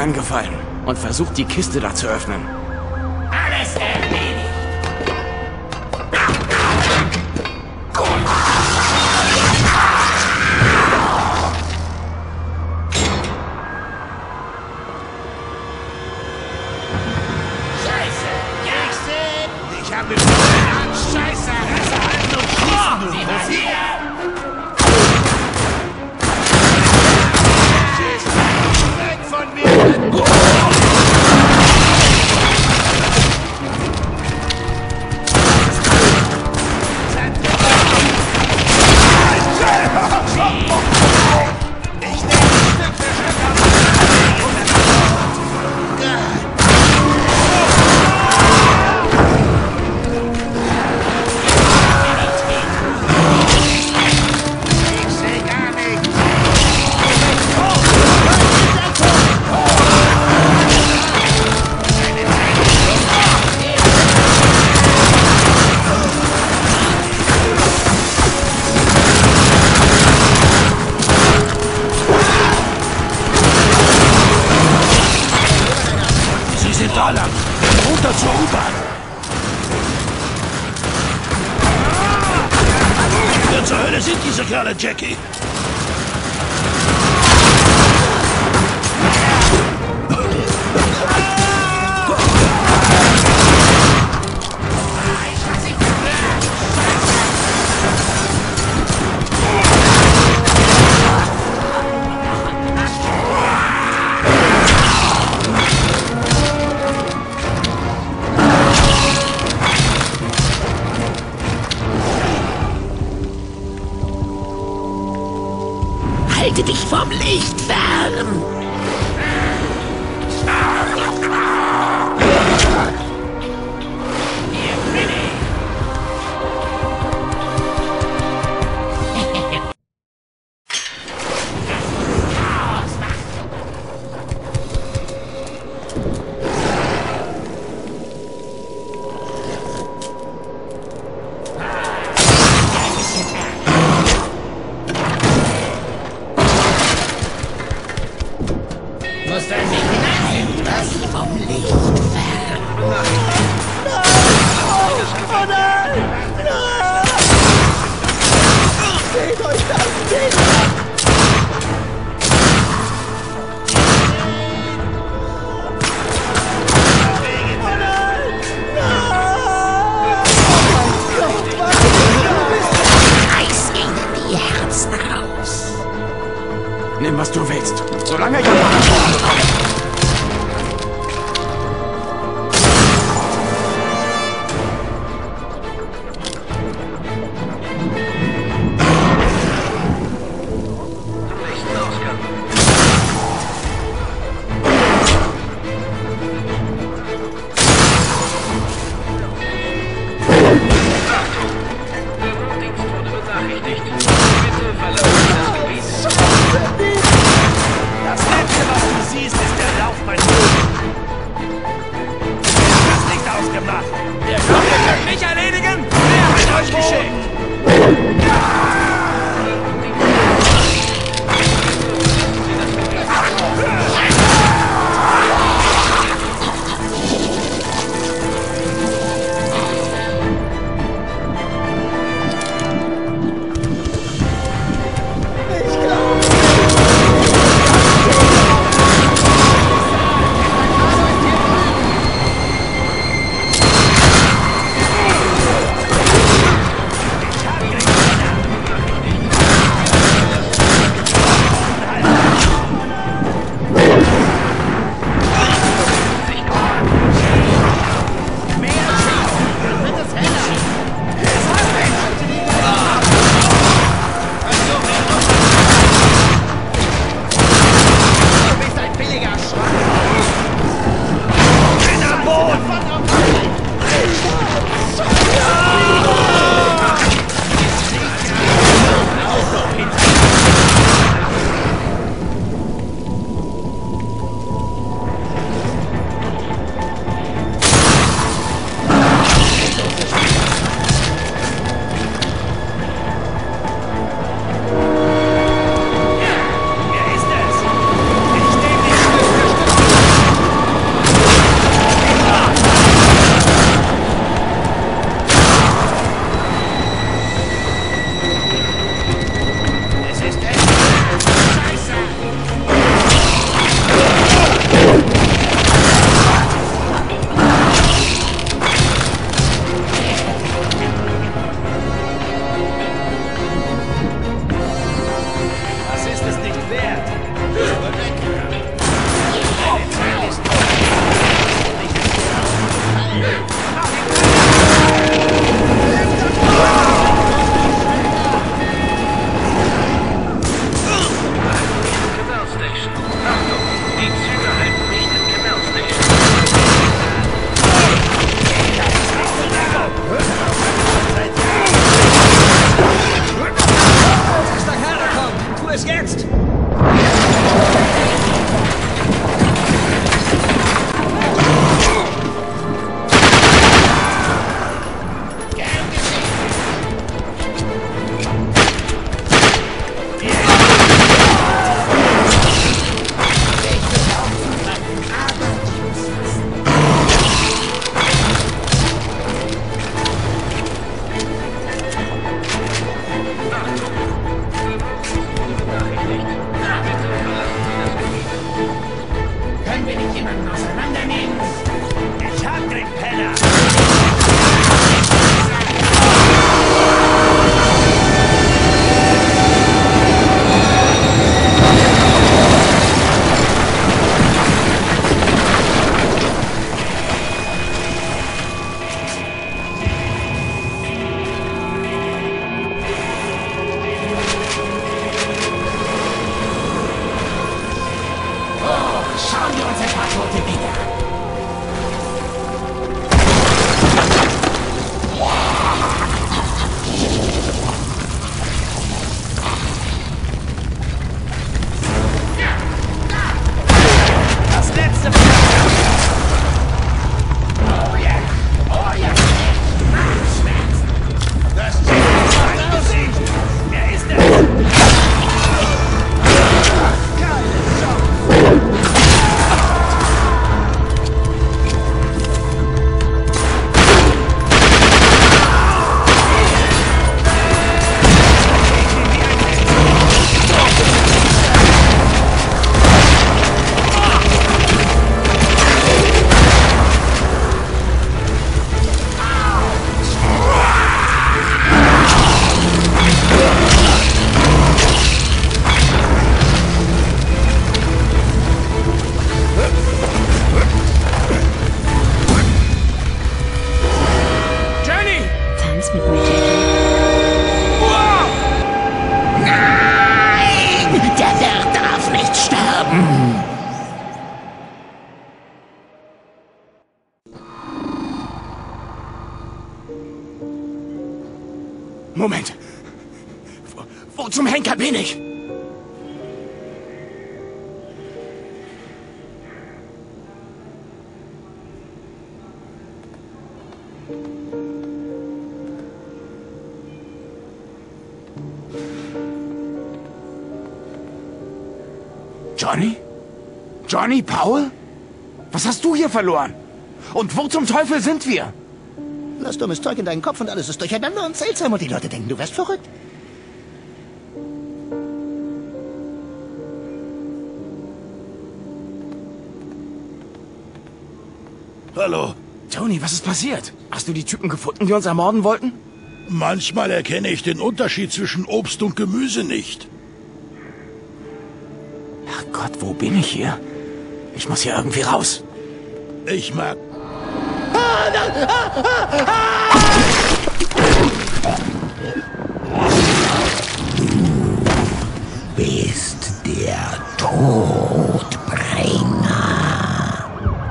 einen Gefallen und versucht, die Kiste da zu öffnen. Alles erledigt. Scheiße! Jackson! Ich habe Scheiße! Also schießen, du Pussy! Weg von mir! Da lang! Runter zur U-Bahn! Wer zur Hölle sind diese Kerle, Jackie? Auseinandernehmen! Ich hab den Penner! Schauen wir uns ein paar Tote wieder. Das letzte Oh ja! Oh ja! Schmerzen! Das Gesicht! Wer ist der? Keine Chance! Jenny! Tanz mit mir, Jackie. Nein! Der Wirt darf nicht sterben! Moment. Wo zum Henker bin ich? Johnny? Johnny Powell? Was hast du hier verloren? Und wo zum Teufel sind wir? Lass dummes Zeug in deinen Kopf und alles ist durcheinander und seltsam und die Leute denken, du wärst verrückt. Hallo. Tony, was ist passiert? Hast du die Typen gefunden, die uns ermorden wollten? Manchmal erkenne ich den Unterschied zwischen Obst und Gemüse nicht. Herrgott, wo bin ich hier? Ich muss hier irgendwie raus. Ich mag... Bist der Todbringer.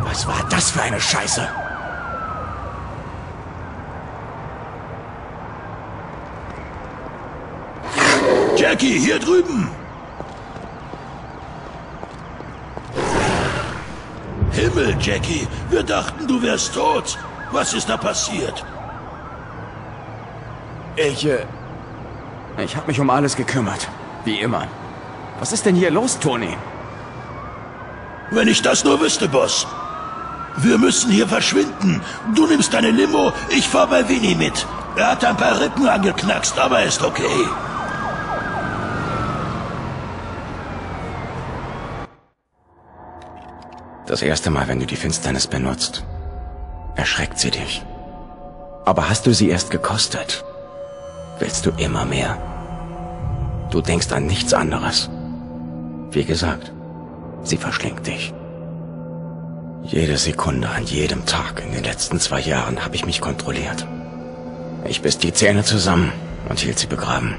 Was war das für eine Scheiße? Jackie, hier drüben! Himmel, Jackie, wir dachten, du wärst tot. Was ist da passiert? Ich habe mich um alles gekümmert. Wie immer. Was ist denn hier los, Tony? Wenn ich das nur wüsste, Boss. Wir müssen hier verschwinden. Du nimmst deine Limo, ich fahr bei Winnie mit. Er hat ein paar Rippen angeknackst, aber ist okay. Das erste Mal, wenn du die Finsternis benutzt, erschreckt sie dich. Aber hast du sie erst gekostet, willst du immer mehr. Du denkst an nichts anderes. Wie gesagt, sie verschlingt dich. Jede Sekunde an jedem Tag in den letzten 2 Jahren habe ich mich kontrolliert. Ich biss die Zähne zusammen und hielt sie begraben.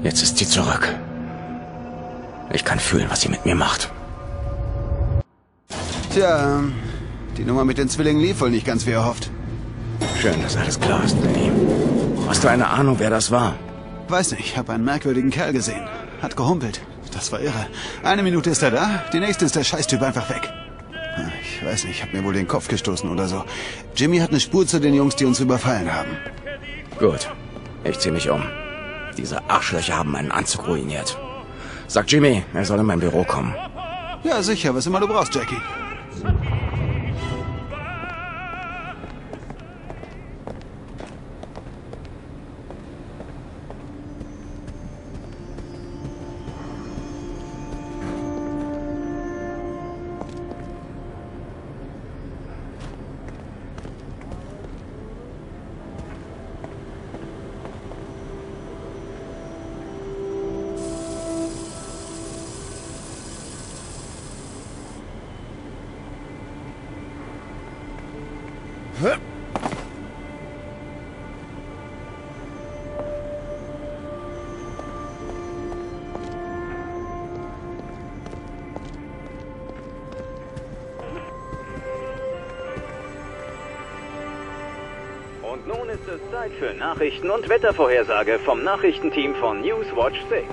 Jetzt ist sie zurück. Ich kann fühlen, was sie mit mir macht. Tja, die Nummer mit den Zwillingen lief wohl nicht ganz wie erhofft. Schön, dass alles klar ist, Benny. Hast du eine Ahnung, wer das war? Weiß nicht, hab einen merkwürdigen Kerl gesehen. Hat gehumpelt. Das war irre. Eine Minute ist er da, die nächste ist der Scheißtyp einfach weg. Ich weiß nicht, hab mir wohl den Kopf gestoßen oder so. Jimmy hat eine Spur zu den Jungs, die uns überfallen haben. Gut, ich zieh mich um. Diese Arschlöcher haben meinen Anzug ruiniert. Sag Jimmy, er soll in mein Büro kommen. Ja, sicher, was immer du brauchst, Jackie. Und nun ist es Zeit für Nachrichten und Wettervorhersage vom Nachrichtenteam von Newswatch 6.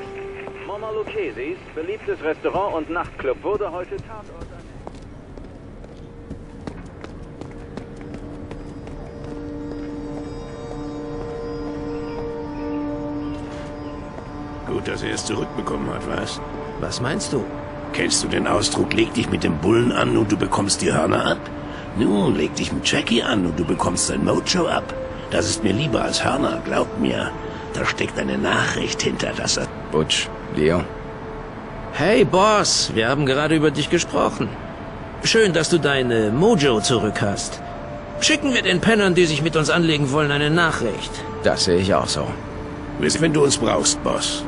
Mama Lucchese's beliebtes Restaurant und Nachtclub wurde heute Tatort. Gut, dass er es zurückbekommen hat, was? Was meinst du? Kennst du den Ausdruck, leg dich mit dem Bullen an und du bekommst die Hörner ab? Nun, leg dich mit Jackie an und du bekommst dein Mojo ab. Das ist mir lieber als Hörner, glaub mir. Da steckt eine Nachricht hinter, dass er... Butch, Leo. Hey, Boss, wir haben gerade über dich gesprochen. Schön, dass du deine Mojo zurück hast. Schicken wir den Pennern, die sich mit uns anlegen wollen, eine Nachricht. Das sehe ich auch so. Wenn du uns brauchst, Boss.